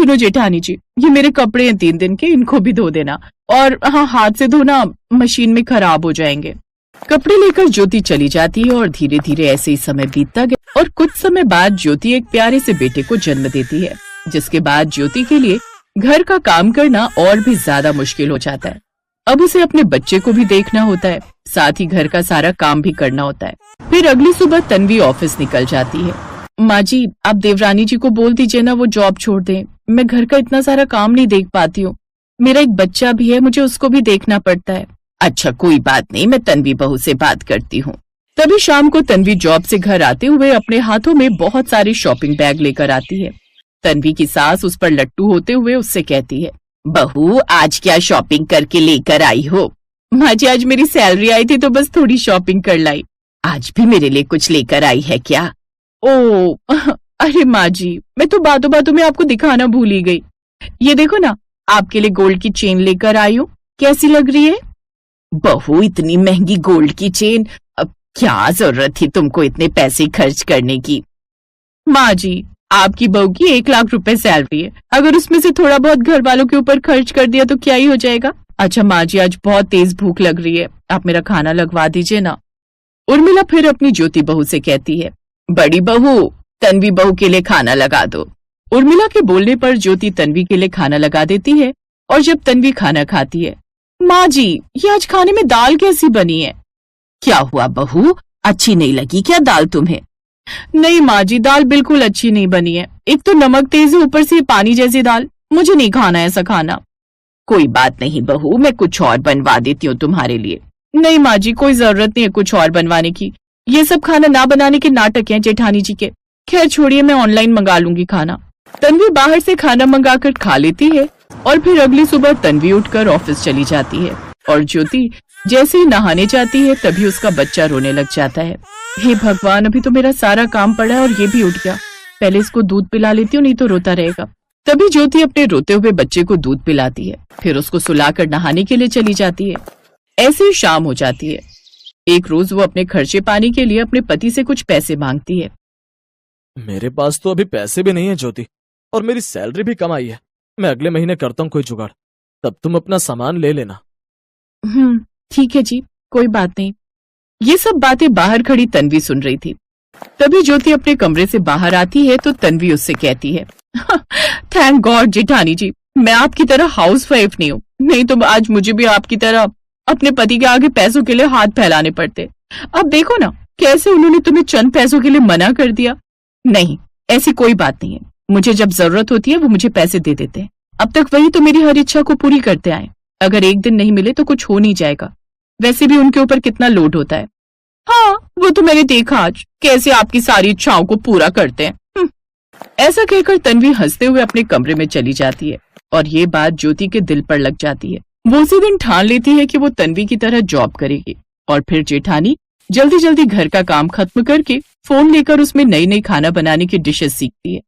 सुनो जेठानी जी, ये मेरे कपड़े हैं 3 दिन के, इनको भी धो देना। और हाँ, हाथ से धोना, मशीन में खराब हो जाएंगे। कपड़े लेकर ज्योति चली जाती है और धीरे धीरे ऐसे ही समय बीतता गया और कुछ समय बाद ज्योति एक प्यारे से बेटे को जन्म देती है, जिसके बाद ज्योति के लिए घर का काम करना और भी ज्यादा मुश्किल हो जाता है। अब उसे अपने बच्चे को भी देखना होता है, साथ ही घर का सारा काम भी करना होता है। फिर अगली सुबह तन्वी ऑफिस निकल जाती है। माँ जी, आप देवरानी जी को बोल दीजिए ना वो जॉब छोड़ दें, मैं घर का इतना सारा काम नहीं देख पाती हूँ। मेरा एक बच्चा भी है, मुझे उसको भी देखना पड़ता है। अच्छा कोई बात नहीं, मैं तन्वी बहू से बात करती हूँ। तभी शाम को तन्वी जॉब से घर आते हुए अपने हाथों में बहुत सारे शॉपिंग बैग लेकर आती है। तन्वी की सास उस पर लट्टू होते हुए उससे कहती है, बहू आज क्या शॉपिंग करके लेकर आई हो? माँ जी, आज मेरी सैलरी आई थी तो बस थोड़ी शॉपिंग कर लाई। आज भी मेरे लिए कुछ लेकर आई है क्या? ओ अरे माँ जी, मैं तो बातों बातों में आपको दिखाना भूल ही गई। ये देखो ना, आपके लिए गोल्ड की चेन लेकर आई हूँ, कैसी लग रही है? बहू इतनी महंगी गोल्ड की चेन, अब क्या जरूरत थी तुमको इतने पैसे खर्च करने की? माँ जी, आपकी बहू की 1 लाख रुपए सैलरी है, अगर उसमें से थोड़ा बहुत घर वालों के ऊपर खर्च कर दिया तो क्या ही हो जाएगा। अच्छा माँ जी, आज बहुत तेज भूख लग रही है, आप मेरा खाना लगवा दीजिए ना। उर्मिला फिर अपनी ज्योति बहू से कहती है, बड़ी बहू तन्वी बहू के लिए खाना लगा दो। उर्मिला के बोलने पर ज्योति तन्वी के लिए खाना लगा देती है और जब तन्वी खाना खाती है, माँ जी ये आज खाने में दाल कैसी बनी है? क्या हुआ बहू, अच्छी नहीं लगी क्या दाल तुम्हें? नहीं माँ जी, दाल बिल्कुल अच्छी नहीं बनी है, एक तो नमक तेज है, ऊपर से पानी जैसी दाल, मुझे नहीं खाना ऐसा खाना। कोई बात नहीं बहू, मैं कुछ और बनवा देती हूँ तुम्हारे लिए। नहीं माँ जी, कोई जरूरत नहीं है कुछ और बनवाने की, ये सब खाना ना बनाने के नाटक हैं जेठानी जी के। खैर छोड़िए, मैं ऑनलाइन मंगा लूंगी खाना। तन्वी बाहर से खाना मंगाकर खा लेती है और फिर अगली सुबह तन्वी उठकर ऑफिस चली जाती है और ज्योति जैसे ही नहाने जाती है तभी उसका बच्चा रोने लग जाता है। हे भगवान, अभी तो मेरा सारा काम पड़ा है और ये भी उठ गया, पहले इसको दूध पिला लेती हूँ, नहीं तो रोता रहेगा। तभी ज्योति अपने रोते हुए बच्चे को दूध पिलाती है, फिर उसको सुलाकर नहाने के लिए चली जाती है। ऐसे ही शाम हो जाती है। एक रोज वो अपने खर्चे पानी के लिए अपने पति से कुछ पैसे मांगती है। मेरे पास तो अभी पैसे भी नहीं है ज्योति, और मेरी सैलरी भी कम आई है। मैं अगले महीने करता हूँ कोई जुगाड़, तब तुम अपना सामान ले लेना। ठीक है जी, कोई बात नहीं। ये सब बातें बाहर खड़ी तन्वी सुन रही थी। तभी ज्योति अपने कमरे से बाहर आती है तो तन्वी उससे कहती है, थैंक गॉड जेठानी जी, मैं आपकी तरह हाउस वाइफ नहीं हूँ, नहीं तो आज मुझे भी आपकी तरह अपने पति के आगे पैसों के लिए हाथ फैलाने पड़ते। अब देखो ना कैसे उन्होंने तुम्हें चंद पैसों के लिए मना कर दिया। नहीं, ऐसी कोई बात नहीं है, मुझे जब जरूरत होती है वो मुझे पैसे दे देते हैं। अब तक वही तो मेरी हर इच्छा को पूरी करते आए, अगर एक दिन नहीं मिले तो कुछ हो नहीं जाएगा। वैसे भी उनके ऊपर कितना लोड होता है। हाँ, वो तो मैंने देखा आज कैसे आपकी सारी इच्छाओं को पूरा करते हैं। ऐसा कहकर तन्वी हंसते हुए अपने कमरे में चली जाती है और ये बात ज्योति के दिल पर लग जाती है। वो उसी दिन ठान लेती है कि वो तन्वी की तरह जॉब करेगी और फिर जेठानी जल्दी जल्दी घर का काम खत्म करके फोन लेकर उसमें नई नई खाना बनाने की डिशेस सीखती है।